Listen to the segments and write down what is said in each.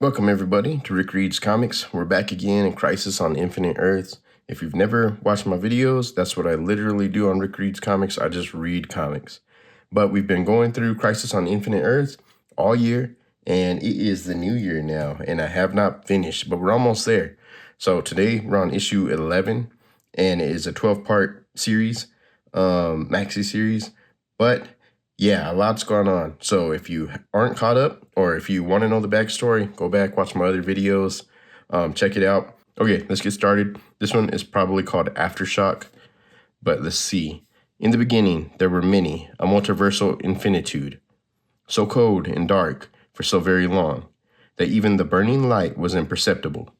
Welcome everybody to Rick Reads Comics. We're back again in Crisis on Infinite Earths. If you've never watched my videos, that's what I literally do on Rick Reads Comics. I just read comics. But we've been going through Crisis on Infinite Earths all year, and it is the new year now, and I have not finished, but we're almost there. So today we're on issue 11, and it is a 12-part series, maxi series, but yeah, a lot's gone on. So if you aren't caught up or if you want to know the backstory, go back, watch my other videos, check it out. Okay, let's get started. This one is probably called Aftershock, but let's see. In the beginning, there were many, a multiversal infinitude, so cold and dark for so very long that even the burning light was imperceptible.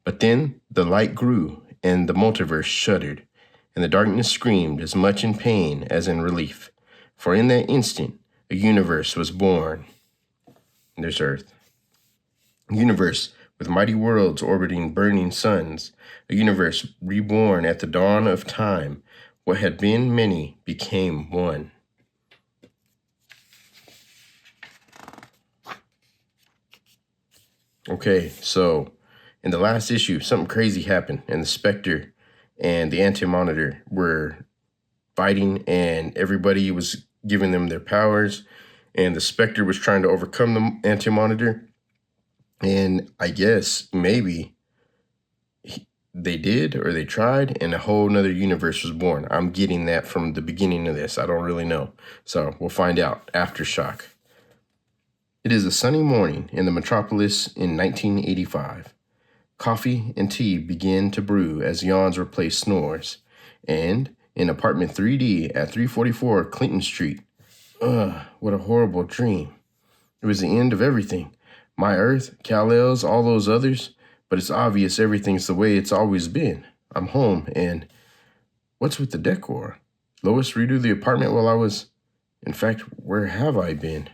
But then the light grew and the multiverse shuddered, and the darkness screamed as much in pain as in relief. For in that instant, a universe was born. And there's Earth. A universe with mighty worlds orbiting burning suns. A universe reborn at the dawn of time. What had been many became one. Okay, so in the last issue, something crazy happened, and the Spectre and the Anti-Monitor were fighting, and everybody was giving them their powers, and the Spectre was trying to overcome the Anti-Monitor, and I guess maybe they did, or they tried, and a whole nother universe was born. I'm getting that from the beginning of this. I don't really know. So we'll find out. Aftershock. It is a sunny morning in the metropolis in 1985. Coffee and tea begin to brew as yawns replace snores, and in apartment 3D at 344 Clinton Street. What a horrible dream. It was the end of everything. My Earth, Kal-El's, all those others, but it's obvious everything's the way it's always been. I'm home, and what's with the decor? Lois redo the apartment while I was... In fact, where have I been?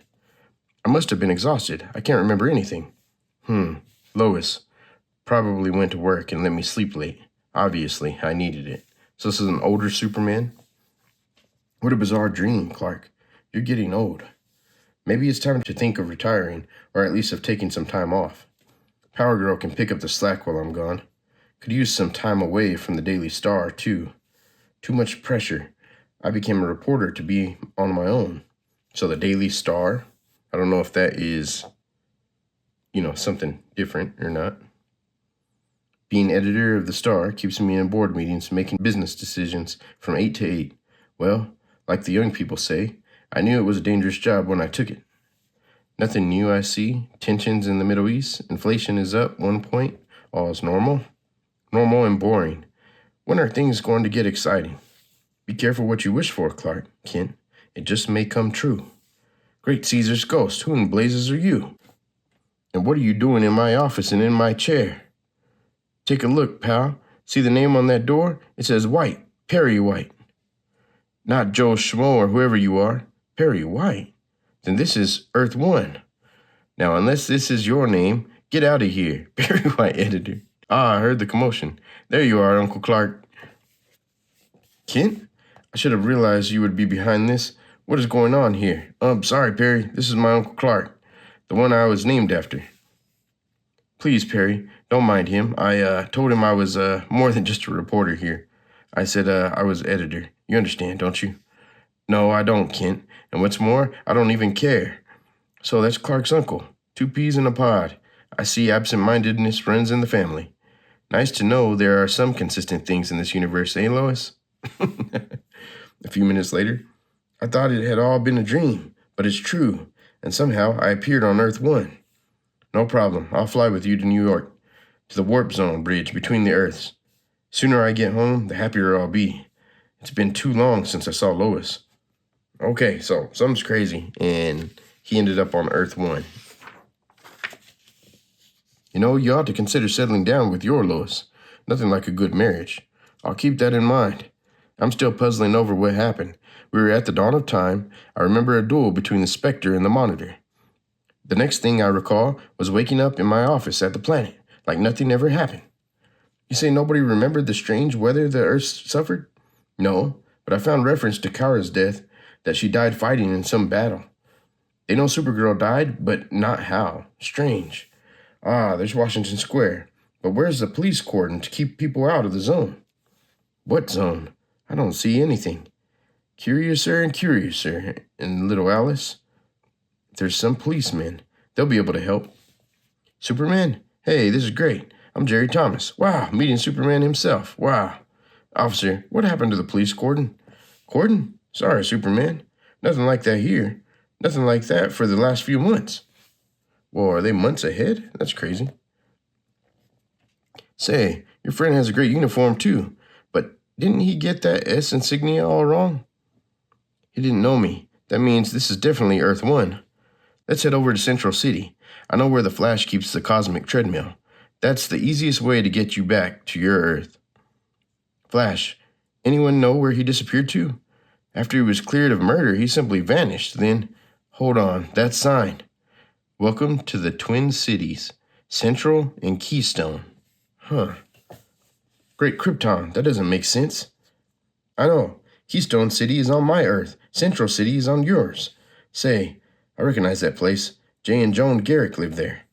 I must have been exhausted. I can't remember anything. Lois probably went to work and let me sleep late. Obviously, I needed it. So this is an older Superman? What a bizarre dream, Clark. You're getting old. Maybe it's time to think of retiring, or at least of taking some time off. Power Girl can pick up the slack while I'm gone. Could use some time away from the Daily Star, too. Too much pressure. I became a reporter to be on my own. So the Daily Star, I don't know if that is, something different or not. Being editor of the Star keeps me in board meetings making business decisions from 8 to 8. Well, like the young people say, I knew it was a dangerous job when I took it. Nothing new, I see. Tensions in the Middle East. Inflation is up 1 point. All is normal. Normal and boring. When are things going to get exciting? Be careful what you wish for, Clark Kent. It just may come true. Great Caesar's ghost, who in blazes are you? And what are you doing in my office and in my chair? Take a look, pal. See the name on that door? It says White, Perry White. Not Joe Schmo or whoever you are. Perry White. Then this is Earth 1. Now, unless this is your name, get out of here. Perry White, editor. I heard the commotion. There you are, Uncle Clark. Kent? I should have realized you would be behind this. What is going on here? Sorry, Perry. This is my Uncle Clark, the one I was named after. Please, Perry, don't mind him. I told him I was more than just a reporter here. I said I was editor. You understand, don't you? No, I don't, Kent. And what's more, I don't even care. So that's Clark's uncle. 2 peas in a pod. I see absent-mindedness runs in the family. Nice to know there are some consistent things in this universe, eh, Lois? A few minutes later, I thought it had all been a dream, but it's true. And somehow I appeared on Earth 1. No problem. I'll fly with you to New York, to the warp zone bridge between the Earths. Sooner I get home, the happier I'll be. It's been too long since I saw Lois. Okay, so something's crazy, and he ended up on Earth 1. You ought to consider settling down with your Lois. Nothing like a good marriage. I'll keep that in mind. I'm still puzzling over what happened. We were at the dawn of time. I remember a duel between the Spectre and the Monitor. The next thing I recall was waking up in my office at the planet, like nothing ever happened. You say nobody remembered the strange weather the Earth suffered? No, but I found reference to Kara's death, that she died fighting in some battle. They know Supergirl died, but not how. Strange. Ah, there's Washington Square. But where's the police cordon to keep people out of the zone? What zone? I don't see anything. Curiouser and curiouser, and little Alice. There's some policemen. They'll be able to help. Superman? Hey, this is great. I'm Jerry Thomas. Wow, meeting Superman himself. Wow. Officer, what happened to the police cordon? Cordon? Sorry, Superman. Nothing like that here. Nothing like that for the last few months. Well, are they months ahead? That's crazy. Say, your friend has a great uniform too, but didn't he get that S insignia all wrong? He didn't know me. That means this is definitely Earth 1. Let's head over to Central City. I know where the Flash keeps the cosmic treadmill. That's the easiest way to get you back to your Earth. Flash, anyone know where he disappeared to? After he was cleared of murder, he simply vanished. Then, hold on, that sign. Welcome to the Twin Cities, Central and Keystone. Huh. Great Krypton, that doesn't make sense. I know. Keystone City is on my Earth. Central City is on yours. Say, I recognize that place. Jay and Joan Garrick live there.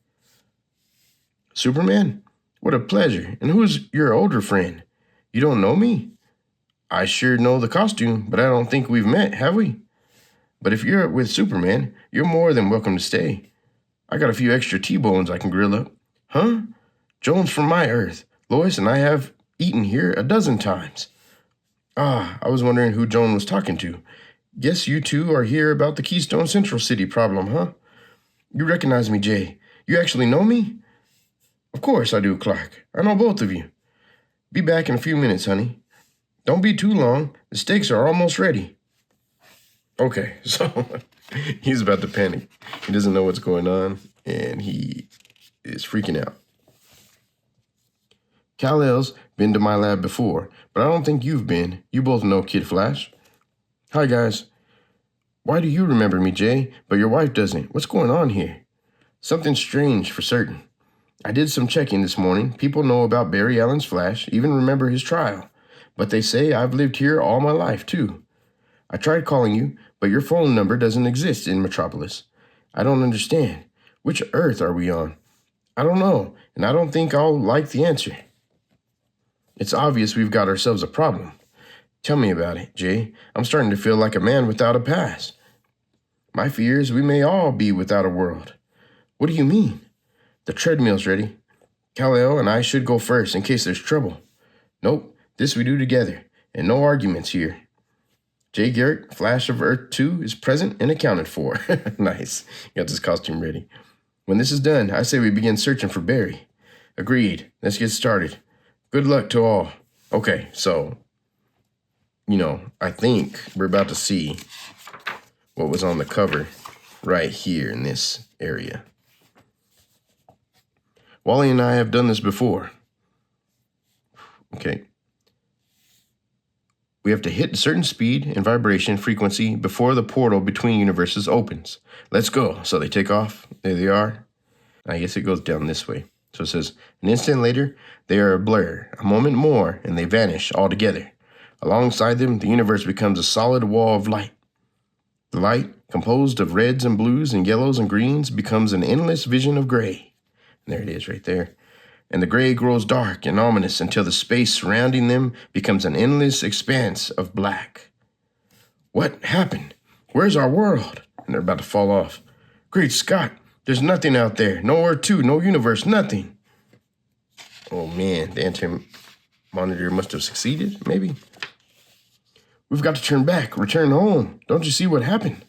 Superman? What a pleasure. And who's your older friend? You don't know me? I sure know the costume, but I don't think we've met, have we? But if you're with Superman, you're more than welcome to stay. I got a few extra T-bones I can grill up. Huh? Joan's from my Earth. Lois and I have eaten here a dozen times. Ah, I was wondering who Joan was talking to. Guess you two are here about the Keystone Central City problem, huh? You recognize me, Jay. You actually know me? Of course I do, Clark. I know both of you. Be back in a few minutes, honey. Don't be too long. The steaks are almost ready. Okay, so he's about to panic. He doesn't know what's going on, and he is freaking out. Kal-El's been to my lab before, but I don't think you've been. You both know Kid Flash. Hi, guys. Why do you remember me, Jay, but your wife doesn't? What's going on here? Something strange for certain. I did some checking this morning. People know about Barry Allen's Flash, even remember his trial. But they say I've lived here all my life, too. I tried calling you, but your phone number doesn't exist in Metropolis. I don't understand. Which Earth are we on? I don't know, and I don't think I'll like the answer. It's obvious we've got ourselves a problem. Tell me about it, Jay. I'm starting to feel like a man without a past. My fear is we may all be without a world. What do you mean? The treadmill's ready. Kal-El and I should go first in case there's trouble. Nope, this we do together, and no arguments here. Jay Garrick, Flash of Earth 2, is present and accounted for. Nice. Got this costume ready. When this is done, I say we begin searching for Barry. Agreed. Let's get started. Good luck to all. Okay, so, I think we're about to see what was on the cover right here in this area. Wally and I have done this before. Okay. We have to hit a certain speed and vibration frequency before the portal between universes opens. Let's go. So they take off. There they are. I guess it goes down this way. So it says, an instant later, they are a blur. A moment more, and they vanish altogether. Alongside them, the universe becomes a solid wall of light. The light, composed of reds and blues and yellows and greens, becomes an endless vision of gray. And there it is right there. And the gray grows dark and ominous until the space surrounding them becomes an endless expanse of black. What happened? Where's our world? And they're about to fall off. Great Scott, there's nothing out there. No Earth 2, no universe, nothing. Oh man, the anti-monitor must have succeeded, maybe? We've got to turn back, return home. Don't you see what happened?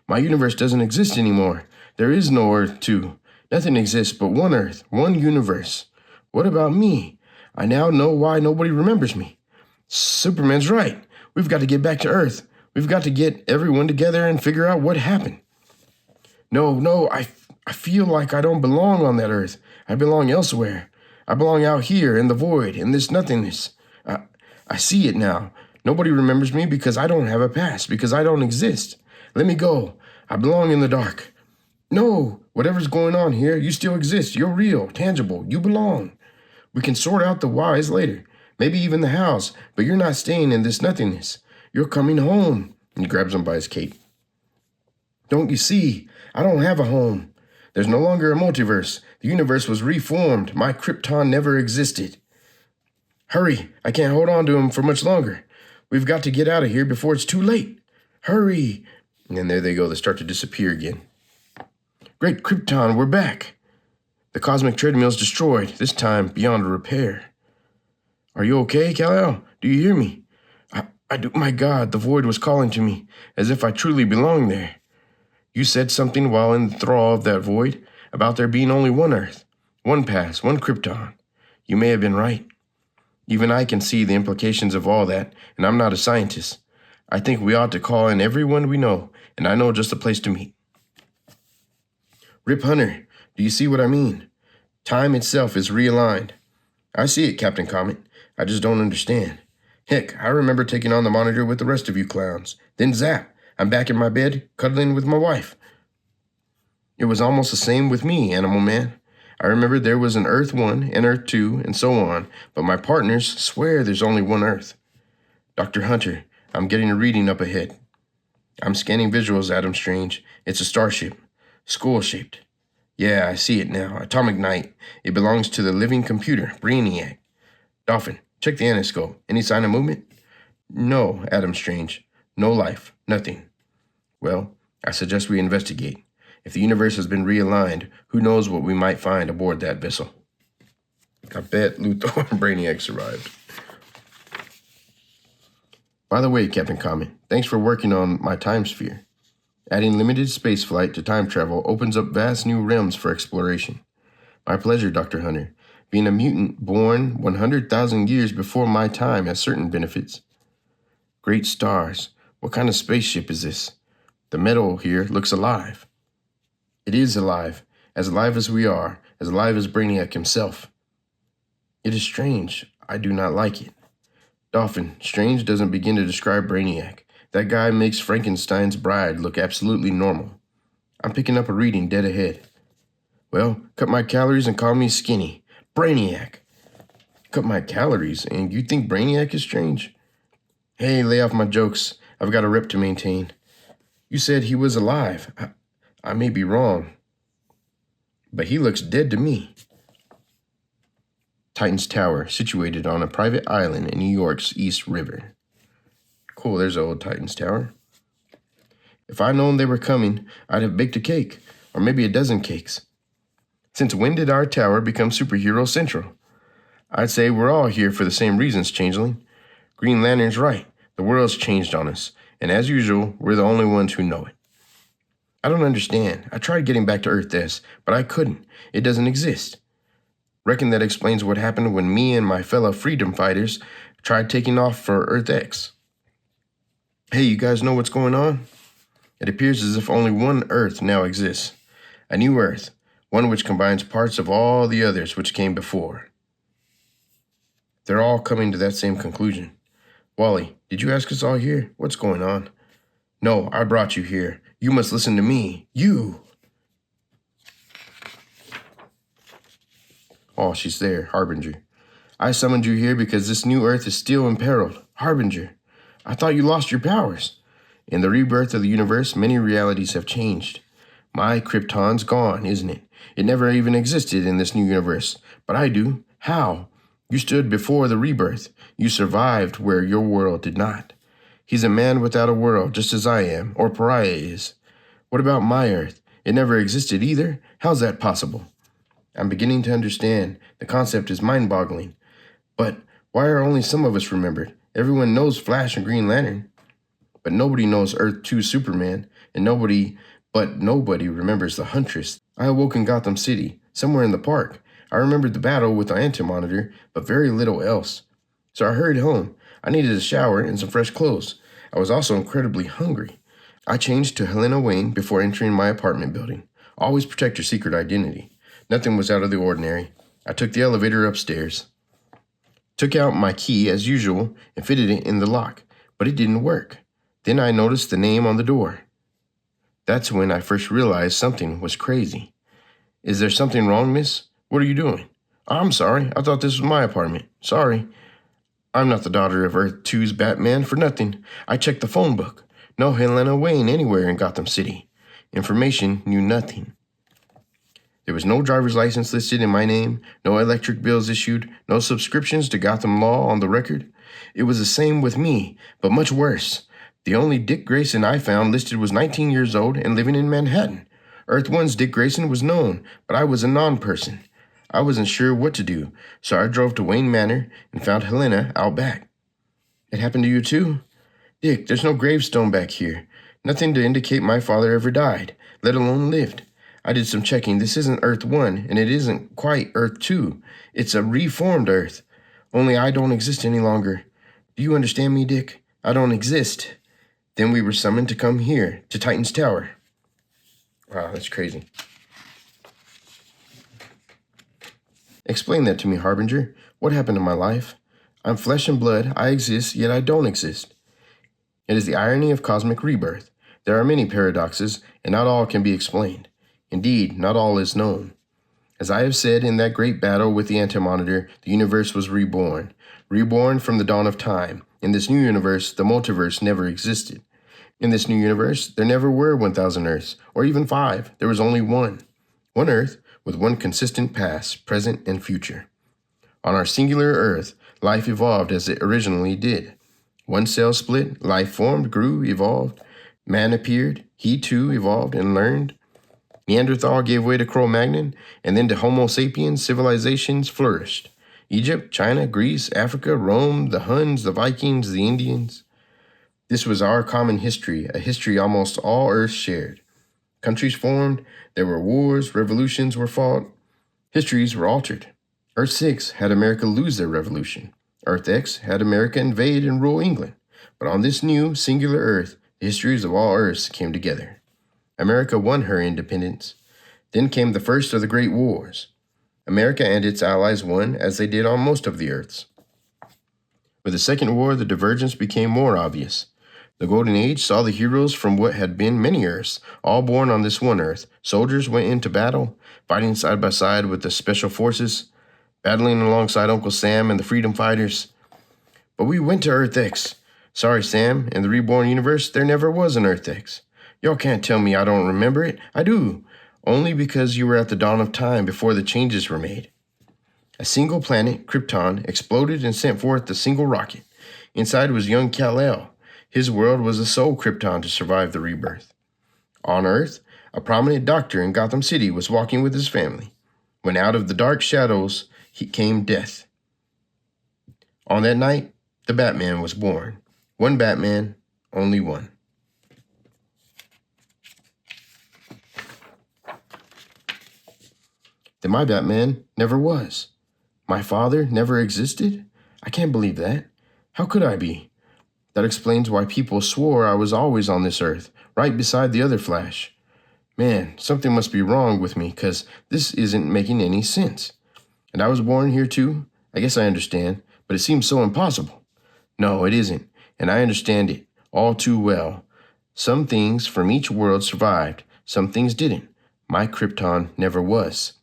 My universe doesn't exist anymore. There is no Earth 2. Nothing exists but one Earth, one universe. What about me? I now know why nobody remembers me. Superman's right. We've got to get back to Earth. We've got to get everyone together and figure out what happened. No, I feel like I don't belong on that Earth. I belong elsewhere. I belong out here in the void, in this nothingness. I see it now. Nobody remembers me because I don't have a past, because I don't exist. Let me go. I belong in the dark. No, whatever's going on here, you still exist. You're real, tangible. You belong. We can sort out the whys later, maybe even the hows, but you're not staying in this nothingness. You're coming home. And he grabs him by his cape. Don't you see? I don't have a home. There's no longer a multiverse. The universe was reformed. My Krypton never existed. Hurry, I can't hold on to him for much longer. We've got to get out of here before it's too late. Hurry. And there they go. They start to disappear again. Great Krypton, we're back. The cosmic treadmill's destroyed, this time beyond repair. Are you okay, Kal-El? Do you hear me? I do. My God, the void was calling to me, as if I truly belonged there. You said something while in the thrall of that void about there being only one Earth, one past, one Krypton. You may have been right. Even I can see the implications of all that, and I'm not a scientist. I think we ought to call in everyone we know, and I know just the place to meet. Rip Hunter, do you see what I mean? Time itself is realigned. I see it, Captain Comet. I just don't understand. Heck, I remember taking on the monitor with the rest of you clowns. Then zap, I'm back in my bed, cuddling with my wife. It was almost the same with me, Animal Man. I remember there was an Earth 1 and Earth 2 and so on, but my partners swear there's only one Earth. Dr. Hunter, I'm getting a reading up ahead. I'm scanning visuals, Adam Strange. It's a starship. Skull-shaped. Yeah, I see it now. Atomic Knight. It belongs to the living computer, Brainiac. Dolphin, check the anoscope. Any sign of movement? No, Adam Strange. No life. Nothing. Well, I suggest we investigate. If the universe has been realigned, who knows what we might find aboard that vessel. I bet Luthor and Brainiac survived. By the way, Captain Comet, thanks for working on my time sphere. Adding limited spaceflight to time travel opens up vast new realms for exploration. My pleasure, Dr. Hunter. Being a mutant born 100,000 years before my time has certain benefits. Great stars. What kind of spaceship is this? The metal here looks alive. It is alive as we are, as alive as Brainiac himself. It is strange. I do not like it. Dolphin, strange doesn't begin to describe Brainiac. That guy makes Frankenstein's bride look absolutely normal. I'm picking up a reading dead ahead. Well, cut my calories and call me skinny. Brainiac. Cut my calories, and you think Brainiac is strange? Hey, lay off my jokes. I've got a rep to maintain. You said he was alive. I may be wrong, but he looks dead to me. Titan's Tower, situated on a private island in New York's East River. Cool, there's the old Titan's Tower. If I'd known they were coming, I'd have baked a cake, or maybe a dozen cakes. Since when did our tower become superhero central? I'd say we're all here for the same reasons, Changeling. Green Lantern's right. The world's changed on us, and as usual, we're the only ones who know it. I don't understand. I tried getting back to Earth S, but I couldn't. It doesn't exist. Reckon that explains what happened when me and my fellow freedom fighters tried taking off for Earth X. Hey, you guys know what's going on? It appears as if only one Earth now exists. A new Earth, one which combines parts of all the others which came before. They're all coming to that same conclusion. Wally, did you ask us all here? What's going on? No, I brought you here. You must listen to me. You! Oh, she's there, Harbinger. I summoned you here because this new Earth is still imperiled. Harbinger, I thought you lost your powers. In the rebirth of the universe, many realities have changed. My Krypton's gone, isn't it? It never even existed in this new universe. But I do. How? You stood before the rebirth. You survived where your world did not. He's a man without a world, just as I am, or Pariah is. What about my Earth? It never existed either. How's that possible? I'm beginning to understand. The concept is mind-boggling. But why are only some of us remembered? Everyone knows Flash and Green Lantern. But nobody knows Earth 2 Superman, and nobody remembers the Huntress. I awoke in Gotham City, somewhere in the park. I remembered the battle with the anti-monitor, but very little else. So I hurried home. I needed a shower and some fresh clothes. I was also incredibly hungry. I changed to Helena Wayne before entering my apartment building. Always protect your secret identity. Nothing was out of the ordinary. I took the elevator upstairs. Took out my key as usual and fitted it in the lock, but it didn't work. Then I noticed the name on the door. That's when I first realized something was crazy. Is there something wrong, miss? What are you doing? I'm sorry. I thought this was my apartment. Sorry. I'm not the daughter of Earth 2's Batman for nothing. I checked the phone book. No Helena Wayne anywhere in Gotham City. Information knew nothing. There was no driver's license listed in my name, no electric bills issued, no subscriptions to Gotham Law on the record. It was the same with me, but much worse. The only Dick Grayson I found listed was 19 years old and living in Manhattan. Earth 1's Dick Grayson was known, but I was a non-person. I wasn't sure what to do, so I drove to Wayne Manor and found Helena out back. It happened to you too? Dick, there's no gravestone back here. Nothing to indicate my father ever died, let alone lived. I did some checking. This isn't Earth 1, and it isn't quite Earth 2. It's a reformed Earth. Only I don't exist any longer. Do you understand me, Dick? I don't exist. Then we were summoned to come here, to Titan's Tower. Wow, that's crazy. Explain that to me, Harbinger. What happened to my life? I'm flesh and blood. I exist, yet I don't exist. It is the irony of cosmic rebirth. There are many paradoxes, and not all can be explained. Indeed, not all is known. As I have said, in that great battle with the Anti-Monitor, the universe was reborn. Reborn from the dawn of time. In this new universe, the multiverse never existed. In this new universe, there never were 1,000 Earths, or even 5. There was only one. One Earth with one consistent past, present, and future. On our singular Earth, life evolved as it originally did. One cell split, life formed, grew, evolved. Man appeared, he too evolved and learned. Neanderthal gave way to Cro-Magnon, and then to Homo sapiens, civilizations flourished. Egypt, China, Greece, Africa, Rome, the Huns, the Vikings, the Indians. This was our common history, a history almost all Earth shared. Countries formed, there were wars, revolutions were fought, histories were altered. Earth 6 had America lose their revolution. Earth X had America invade and rule England. But on this new, singular Earth, the histories of all Earths came together. America won her independence. Then came the first of the great wars. America and its allies won, as they did on most of the Earths. With the Second War, the divergence became more obvious. The Golden Age saw the heroes from what had been many Earths, all born on this one Earth. Soldiers went into battle, fighting side by side with the Special Forces, battling alongside Uncle Sam and the Freedom Fighters. But we went to Earth X. Sorry, Sam, in the reborn universe, there never was an Earth X. Y'all can't tell me I don't remember it. I do. Only because you were at the dawn of time before the changes were made. A single planet, Krypton, exploded and sent forth a single rocket. Inside was young Kal-El. His world was a sole Krypton to survive the rebirth. On Earth, a prominent doctor in Gotham City was walking with his family, when out of the dark shadows came death. On that night, the Batman was born. One Batman, only one. Then my Batman never was. My father never existed? I can't believe that. How could I be? That explains why people swore I was always on this Earth, right beside the other Flash. Man, something must be wrong with me, 'cause this isn't making any sense. And I was born here too? I guess I understand, but it seems so impossible. No, it isn't, and I understand it all too well. Some things from each world survived, some things didn't. My Krypton never was.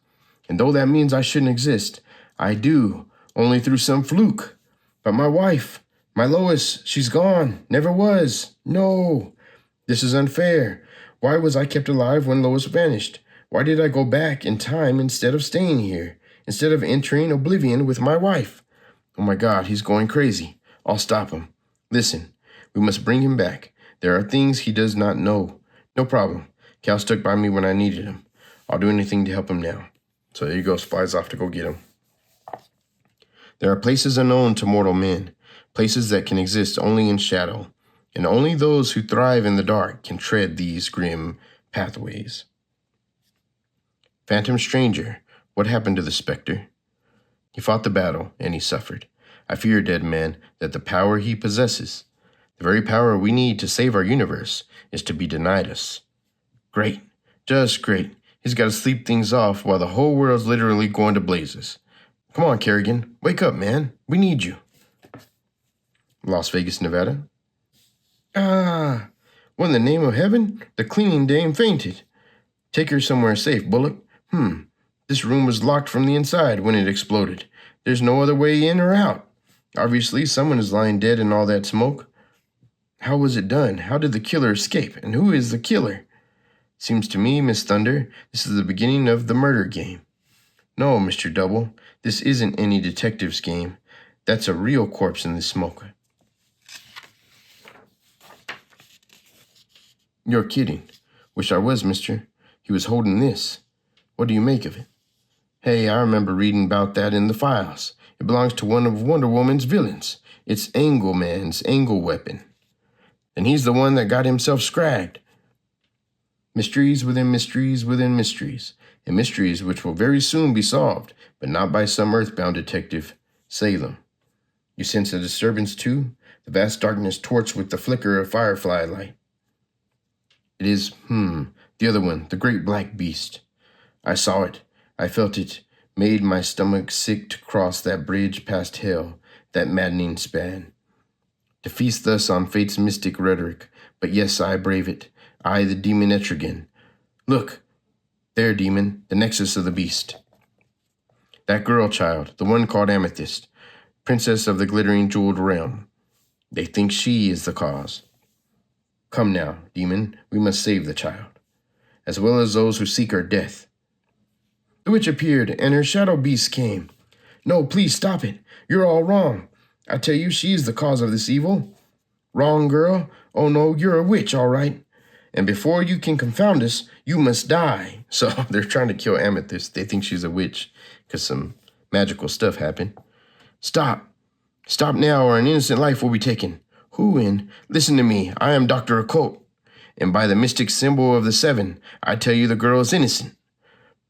And though that means I shouldn't exist, I do, only through some fluke. But my wife, my Lois, she's gone, never was. No, this is unfair. Why was I kept alive when Lois vanished? Why did I go back in time instead of staying here, instead of entering oblivion with my wife? Oh my God, he's going crazy. I'll stop him. Listen, we must bring him back. There are things he does not know. No problem. Cal stuck by me when I needed him. I'll do anything to help him now. So there he goes, flies off to go get him. There are places unknown to mortal men, places that can exist only in shadow, and only those who thrive in the dark can tread these grim pathways. Phantom Stranger, what happened to the Spectre? He fought the battle, and he suffered. I fear, dead man, that the power he possesses, the very power we need to save our universe, is to be denied us. Great, just great. He's got to sleep things off while the whole world's literally going to blazes. Come on, Kerrigan, wake up, man. We need you. Las Vegas, Nevada. Ah, what in the name of heaven? The cleaning dame fainted. Take her somewhere safe, Bullock. This room was locked from the inside when it exploded. There's no other way in or out. Obviously, someone is lying dead in all that smoke. How was it done? How did the killer escape? And who is the killer? Seems to me, Miss Thunder, this is the beginning of the murder game. No, Mr. Double, this isn't any detective's game. That's a real corpse in the smoke. You're kidding. Wish I was, mister. He was holding this. What do you make of it? Hey, I remember reading about that in the files. It belongs to one of Wonder Woman's villains. It's Angleman's angle weapon. And he's the one that got himself scragged. Mysteries within mysteries within mysteries, and mysteries which will very soon be solved, but not by some earthbound detective. Salem. You sense a disturbance too? The vast darkness torched with the flicker of firefly light. It is, the other one, the great black beast. I saw it. I felt it. Made my stomach sick to cross that bridge past hell, that maddening span. To feast thus on fate's mystic rhetoric, but yes, I brave it. I, the demon Etrigan. Look, there, demon, the nexus of the beast. That girl child, the one called Amethyst, princess of the glittering jeweled realm. They think she is the cause. Come now, demon, we must save the child, as well as those who seek her death. The witch appeared, and her shadow beast came. No, please stop it. You're all wrong. I tell you, she is the cause of this evil. Wrong, girl. Oh, no, you're a witch, all right. And before you can confound us, you must die. So they're trying to kill Amethyst. They think she's a witch because some magical stuff happened. Stop. Stop now, or an innocent life will be taken. Who in? Listen to me. I am Dr. Occult. And by the mystic symbol of the seven, I tell you the girl is innocent.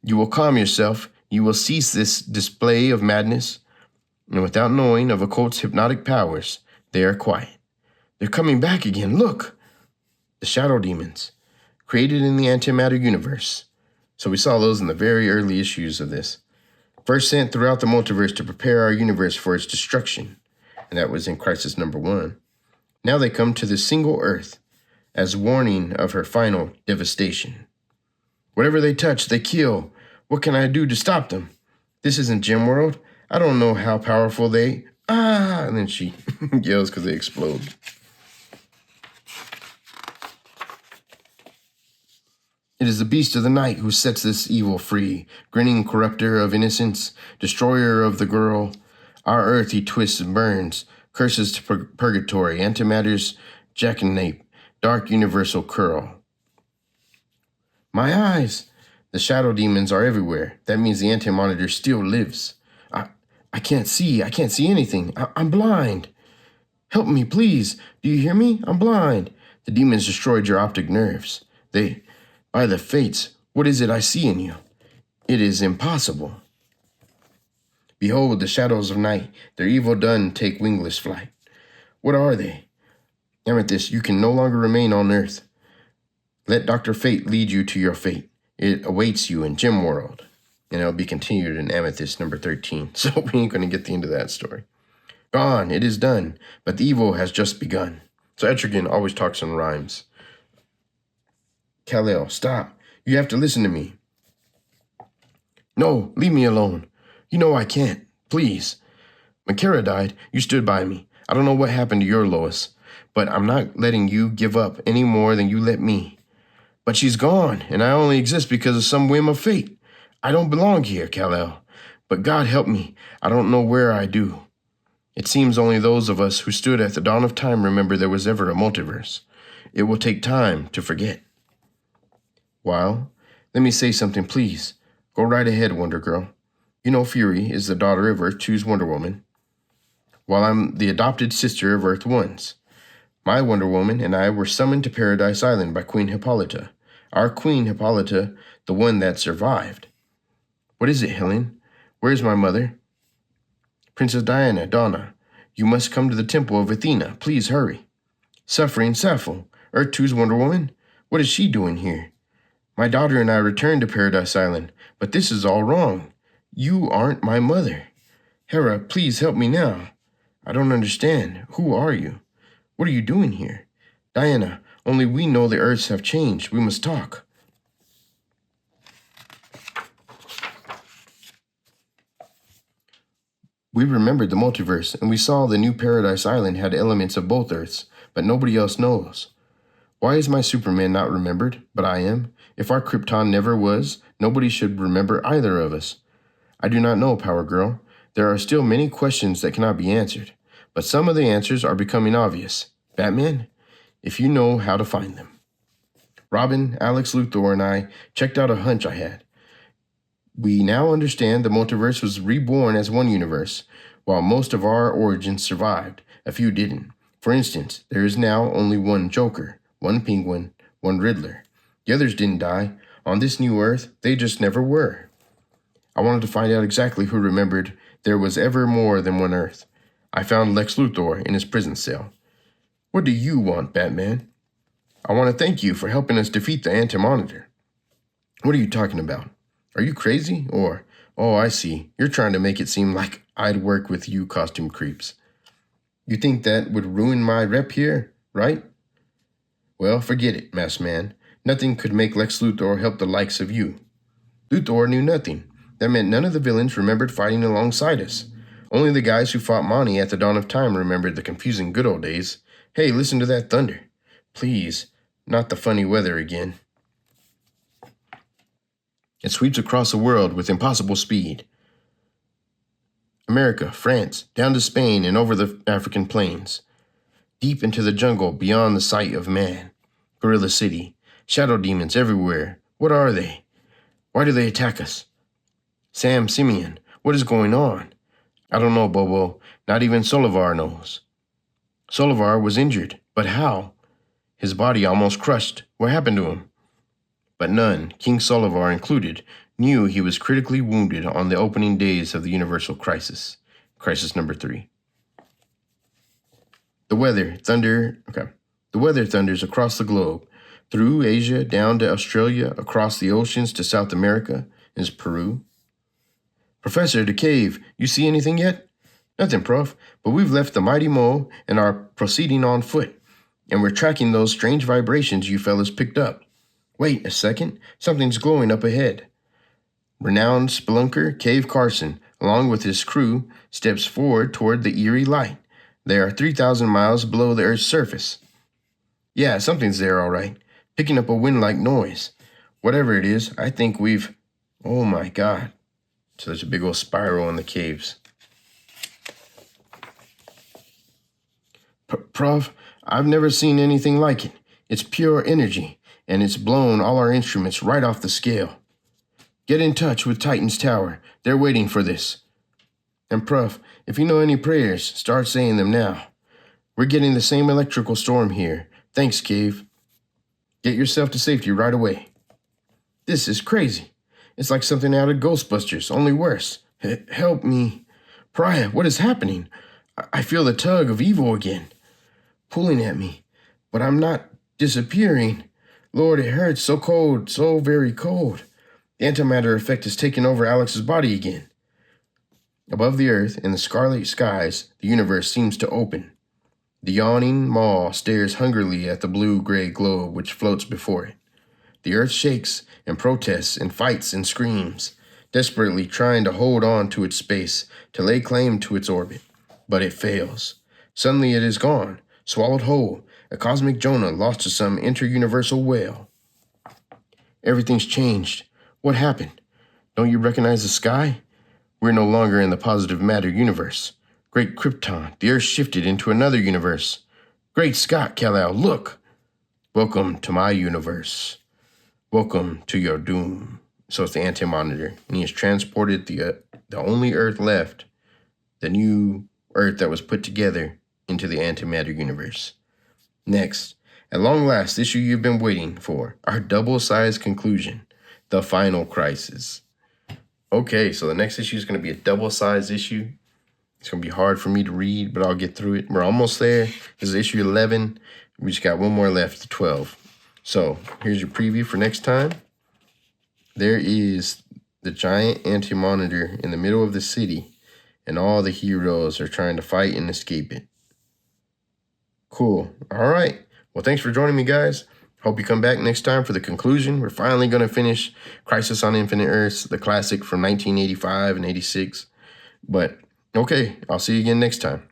You will calm yourself. You will cease this display of madness. And without knowing of Occult's hypnotic powers, they are quiet. They're coming back again. Look. The shadow demons, created in the antimatter universe. So we saw those in the very early issues of this. First sent throughout the multiverse to prepare our universe for its destruction. And that was in Crisis number 1. Now they come to the single Earth as warning of her final devastation. Whatever they touch, they kill. What can I do to stop them? This isn't Gem World. I don't know how powerful they... And then she yells because they explode. It is the beast of the night who sets this evil free, grinning corrupter of innocence, destroyer of the girl. Our earth he twists and burns, curses to purgatory, antimatter's jackanape, dark universal curl. My eyes! The shadow demons are everywhere. That means the anti-monitor still lives. I can't see. I can't see anything. I'm blind. Help me, please. Do you hear me? I'm blind. The demons destroyed your optic nerves. By the fates, what is it I see in you? It is impossible. Behold, the shadows of night, their evil done take wingless flight. What are they? Amethyst, you can no longer remain on earth. Let Dr. Fate lead you to your fate. It awaits you in Gem World. And it'll be continued in Amethyst number 13. So we ain't going to get the end of that story. Gone, it is done, but the evil has just begun. So Etrigan always talks in rhymes. Kal-El, stop. You have to listen to me. No, leave me alone. You know I can't. Please. When Kara died, you stood by me. I don't know what happened to your Lois, but I'm not letting you give up any more than you let me. But she's gone, and I only exist because of some whim of fate. I don't belong here, Kal-El. But God help me, I don't know where I do. It seems only those of us who stood at the dawn of time remember there was ever a multiverse. It will take time to forget. Well, let me say something, please. Go right ahead, Wonder Girl. You know Fury is the daughter of Earth 2's Wonder Woman, while I'm the adopted sister of Earth 1's. My Wonder Woman and I were summoned to Paradise Island by Queen Hippolyta. Our Queen Hippolyta, the one that survived. What is it, Helen? Where's my mother? Princess Diana, Donna, you must come to the temple of Athena. Please hurry. Suffering Sappho, Earth 2's Wonder Woman? What is she doing here? My daughter and I returned to Paradise Island, but this is all wrong. You aren't my mother. Hera, please help me now. I don't understand. Who are you? What are you doing here? Diana, only we know the Earths have changed. We must talk. We remembered the multiverse, and we saw the new Paradise Island had elements of both Earths, but nobody else knows. Why is my Superman not remembered, but I am? If our Krypton never was, nobody should remember either of us. I do not know, Power Girl. There are still many questions that cannot be answered, but some of the answers are becoming obvious. Batman, if you know how to find them. Robin, Alex Luthor, and I checked out a hunch I had. We now understand the multiverse was reborn as one universe, while most of our origins survived. A few didn't. For instance, there is now only one Joker, one Penguin, one Riddler. The others didn't die. On this new Earth, they just never were. I wanted to find out exactly who remembered there was ever more than one Earth. I found Lex Luthor in his prison cell. What do you want, Batman? I want to thank you for helping us defeat the Anti-Monitor. What are you talking about? Are you crazy? Or, oh, I see. You're trying to make it seem like I'd work with you costume creeps. You think that would ruin my rep here, right? Well, forget it, Masked Man. Nothing could make Lex Luthor help the likes of you. Luthor knew nothing. That meant none of the villains remembered fighting alongside us. Only the guys who fought Monty at the dawn of time remembered the confusing good old days. Hey, listen to that thunder. Please, not the funny weather again. It sweeps across the world with impossible speed. America, France, down to Spain and over the African plains. Deep into the jungle beyond the sight of man. Gorilla City. Shadow demons everywhere. What are they? Why do they attack us? Sam, Simeon, what is going on? I don't know, Bobo. Not even Solivar knows. Solivar was injured, but how? His body almost crushed. What happened to him? But none, King Solivar included, knew he was critically wounded on the opening days of the Universal Crisis. Crisis number 3. The weather thunders across the globe, through Asia, down to Australia, across the oceans to South America, is Peru. Professor, the cave, you see anything yet? Nothing, Prof, but we've left the mighty mole and are proceeding on foot, and we're tracking those strange vibrations you fellas picked up. Wait a second, something's glowing up ahead. Renowned spelunker Cave Carson, along with his crew, steps forward toward the eerie light. They are 3,000 miles below the Earth's surface. Yeah, something's there, all right, picking up a wind-like noise. Whatever it is, I think we've... Oh my God. Such a big old spiral in the caves. Prof, I've never seen anything like it. It's pure energy, and it's blown all our instruments right off the scale. Get in touch with Titan's Tower. They're waiting for this. And Prof, if you know any prayers, start saying them now. We're getting the same electrical storm here. Thanks, Cave. Get yourself to safety right away. This is crazy. It's like something out of Ghostbusters, only worse. Help me. Pariah, what is happening? I feel the tug of evil again, pulling at me. But I'm not disappearing. Lord, it hurts so cold, so very cold. The antimatter effect has taken over Alex's body again. Above the earth, in the scarlet skies, the universe seems to open. The yawning maw stares hungrily at the blue-gray globe which floats before it. The earth shakes and protests and fights and screams, desperately trying to hold on to its space, to lay claim to its orbit. But it fails. Suddenly it is gone, swallowed whole, a cosmic Jonah lost to some inter-universal whale. Everything's changed. What happened? Don't you recognize the sky? We're no longer in the positive matter universe. Great Krypton, the earth shifted into another universe. Great Scott, Kal-El, look! Welcome to my universe. Welcome to your doom. So it's the Anti-Monitor, and he has transported the only Earth left, the new Earth that was put together, into the antimatter universe. Next, at long last, the issue you've been waiting for, our double-sized conclusion, the final crisis. Okay, so the next issue is going to be a double-sized issue. It's going to be hard for me to read, but I'll get through it. We're almost there. This is issue 11. We just got one more left to 12. So here's your preview for next time. There is the giant anti-monitor in the middle of the city, and all the heroes are trying to fight and escape it. Cool. All right. Well, thanks for joining me, guys. Hope you come back next time for the conclusion. We're finally going to finish Crisis on Infinite Earths, the classic from 1985 and 86. But, okay, I'll see you again next time.